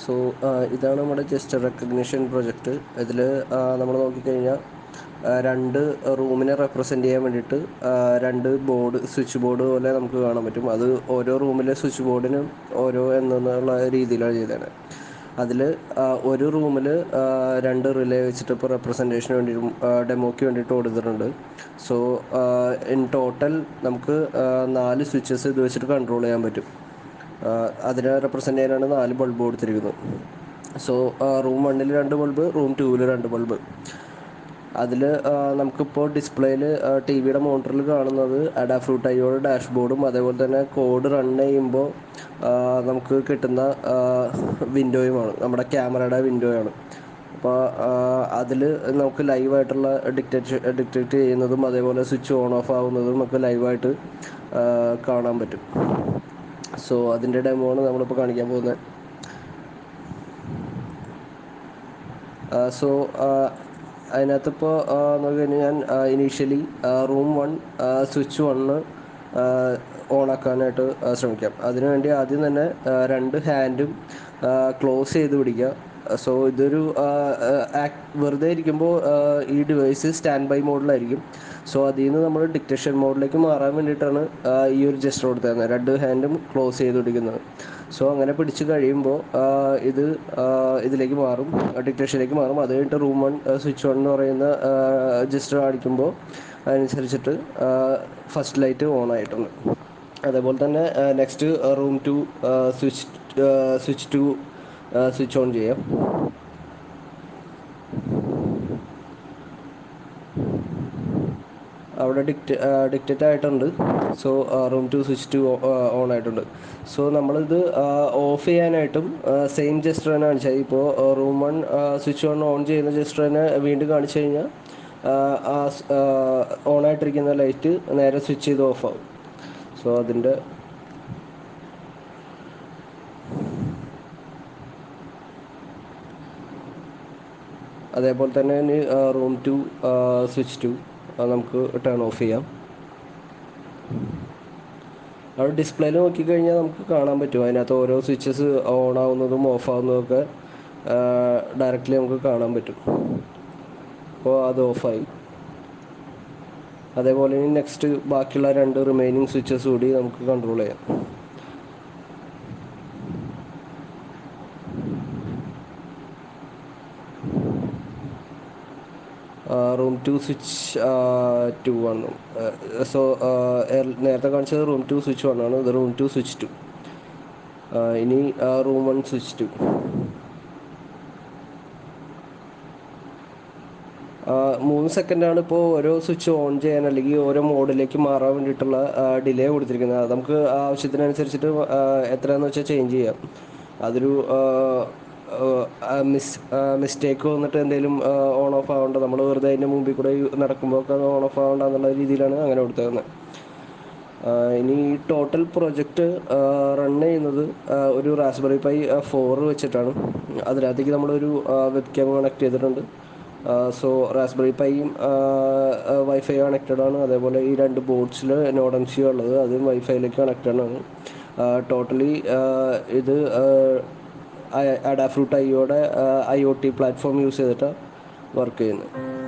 So ഇതാണ് നമ്മുടെ jester recognition project. ഇതിൽ നമ്മൾ നോക്കിക്കഴിഞ്ഞാൽ രണ്ട് റൂമിനെ റെപ്രസെൻ്റ് ചെയ്യാൻ വേണ്ടിയിട്ട് രണ്ട് ബോർഡ്, സ്വിച്ച് ബോർഡ് പോലെ നമുക്ക് കാണാൻ പറ്റും. അത് ഓരോ റൂമിലെ സ്വിച്ച് ബോർഡിനും ഓരോ എന്നുള്ള രീതിയിലാണ് ചെയ്തത്. അതിൽ ഒരു റൂമിൽ രണ്ട് റിലേ വെച്ചിട്ട് ഇപ്പോൾ റെപ്രസെൻറ്റേഷന് വേണ്ടിയിട്ടും ഡെമോയ്ക്ക് വേണ്ടിയിട്ട് കൊടുത്തിട്ടുണ്ട്. സോ ഇൻ ടോട്ടൽ നമുക്ക് 4 സ്വിച്ചസ് ഇത് വെച്ചിട്ട് കൺട്രോൾ ചെയ്യാൻ പറ്റും. അതിനെ റെപ്രസെൻ്റ് ചെയ്യാനാണ് 4 ബൾബ് കൊടുത്തിരിക്കുന്നത്. സോ റൂം 1-ൽ 2 ബൾബ്, റൂം 2-ൽ 2 ബൾബ്. അതിൽ നമുക്കിപ്പോൾ ഡിസ്പ്ലേയിൽ ടി വിയുടെ മോണിറ്ററിൽ കാണുന്നത് അഡാഫ്രൂട്ട് ഐയുടെ ഡാഷ്ബോർഡും അതേപോലെ തന്നെ കോഡ് റൺ ചെയ്യുമ്പോൾ നമുക്ക് കിട്ടുന്ന വിൻഡോയുമാണ്, നമ്മുടെ വിൻഡോയാണ്. അപ്പോൾ അതിൽ നമുക്ക് ലൈവായിട്ടുള്ള ഡിറ്റക്റ്റ് ചെയ്യുന്നതും അതേപോലെ സ്വിച്ച് ഓൺ ഓഫ് ആവുന്നതും നമുക്ക് ലൈവായിട്ട് കാണാൻ പറ്റും. സോ അതിൻ്റെ ഡെമോ ആണ് നമ്മളിപ്പോൾ കാണിക്കാൻ പോകുന്നത്. സോ അതിനകത്തിപ്പോൾ നോക്കിക്കഴിഞ്ഞാൽ ഞാൻ ഇനീഷ്യലി റൂം 1 സ്വിച്ച് 1 ഓണാക്കാനായിട്ട് ശ്രമിക്കാം. അതിനുവേണ്ടി ആദ്യം തന്നെ രണ്ട് ഹാൻഡും ക്ലോസ് ചെയ്ത് പിടിക്കുക. സോ ഇതൊരു വെറുതെ ഇരിക്കുമ്പോൾ ഈ ഡിവൈസ് സ്റ്റാൻഡ് ബൈ മോഡിലായിരിക്കും. സോ അതിൽ നിന്ന് നമ്മൾ ഡിക്റ്റേഷൻ മോഡിലേക്ക് മാറാൻ വേണ്ടിയിട്ടാണ് ഈ ഒരു ജസ്റ്റർ കൊടുത്തിരുന്നത്, രണ്ട് ഹാൻഡും ക്ലോസ് ചെയ്ത് പിടിക്കുന്നത്. സോ അങ്ങനെ പിടിച്ച് കഴിയുമ്പോൾ ഇത് ഇതിലേക്ക് മാറും, ഡിക്റ്റേഷനിലേക്ക് മാറും. അത് കഴിഞ്ഞിട്ട് റൂം 1 സ്വിച്ച് 1 എന്ന് പറയുന്ന ജസ്റ്റർ കാണിക്കുമ്പോൾ അതനുസരിച്ചിട്ട് ഫസ്റ്റ് ലൈറ്റ് ഓൺ ആയിട്ടുണ്ട്. അതേപോലെ തന്നെ next room 2 switch 2 switch on ചെയ്യാം. അവിടെ ഡിക്റ്റേറ്റ് ആയിട്ടുണ്ട്. സോ റൂം 2 സ്വിച്ച് 2 ഓൺ ആയിട്ടുണ്ട്. സോ നമ്മളിത് ഓഫ് ചെയ്യാനായിട്ടും സെയിം ജസ്റ്റർ തന്നെ കാണിച്ചാൽ, ഇപ്പോൾ റൂം 1 സ്വിച്ച് 1 ഓൺ ചെയ്യുന്ന ജസ്റ്റർ തന്നെ വീണ്ടും കാണിച്ചു കഴിഞ്ഞാൽ ഓണായിട്ടിരിക്കുന്ന ലൈറ്റ് നേരെ സ്വിച്ച് ചെയ്ത് ഓഫ് ആവും. സോ അതിൻ്റെ അതേപോലെ തന്നെ റൂം 2 സ്വിച്ച് 2 നമുക്ക് ടേൺ ഓഫ് ചെയ്യാം. അവിടെ ഡിസ്പ്ലേയിൽ നോക്കിക്കഴിഞ്ഞാൽ നമുക്ക് കാണാൻ പറ്റും, അതിനകത്ത് ഓരോ സ്വിച്ചസ് ഓൺ ആവുന്നതും ഓഫ് ആവുന്നതൊക്കെ ഡയറക്റ്റ്ലി നമുക്ക് കാണാൻ പറ്റും. അപ്പോൾ അത് ഓഫായി. അതേപോലെ ഇനി നെക്സ്റ്റ് ബാക്കിയുള്ള രണ്ട് റിമൈനിങ് സ്വിച്ചസ് കൂടി നമുക്ക് കൺട്രോൾ ചെയ്യാം. റൂം 2 സ്വിച്ച് 2 ആണ്. സോ നേരത്തെ കാണിച്ചത് റൂം 2 സ്വിച്ച് 1 ആണ്, ഇത് റൂം 2 സ്വിച്ച് 2. ഇനി റൂം 1 സ്വിച്ച് 2. 3 സെക്കൻഡാണ് ഇപ്പോൾ ഓരോ സ്വിച്ച് ഓൺ ചെയ്യാൻ അല്ലെങ്കിൽ ഓരോ മോഡിലേക്ക് മാറാൻ വേണ്ടിയിട്ടുള്ള ഡിലേ കൊടുത്തിരിക്കുന്നത്. നമുക്ക് ആവശ്യത്തിനനുസരിച്ചിട്ട് എത്രയാണെന്ന് വെച്ചാൽ ചേഞ്ച് ചെയ്യാം. അതൊരു മിസ്റ്റേക്ക് വന്നിട്ട് എന്തെങ്കിലും ഓൺ ഓഫ് ആവേണ്ട, നമ്മൾ വെറുതെ അതിൻ്റെ മുമ്പിൽ കൂടെ നടക്കുമ്പോൾ ഒക്കെ ഓൺ ഓഫ് ആവേണ്ട എന്നുള്ള രീതിയിലാണ് അങ്ങനെ കൊടുത്തേക്കുന്നത്. ഇനി ഈ ടോട്ടൽ പ്രൊജക്റ്റ് റൺ ചെയ്യുന്നത് ഒരു റാസ്ബെറി പൈ 4 വെച്ചിട്ടാണ്. അതിനകത്തേക്ക് നമ്മളൊരു വെബ് ക്യാം കണക്ട് ചെയ്തിട്ടുണ്ട്. സോ റാസ്ബെറി പൈയും വൈഫൈ കണക്റ്റഡ് ആണ്. അതേപോലെ ഈ രണ്ട് ബോർഡ്സിൽ നോഡ് എം സി ഉള്ളത്, അതും വൈഫൈയിലേക്ക് കണക്റ്റഡ് ആണ്. ടോട്ടലി ഇത് അഡാഫ്രൂട്ട് ഐയുടെ IoT പ്ലാറ്റ്ഫോം യൂസ് ചെയ്തിട്ടാണ് വർക്ക് ചെയ്യുന്നത്.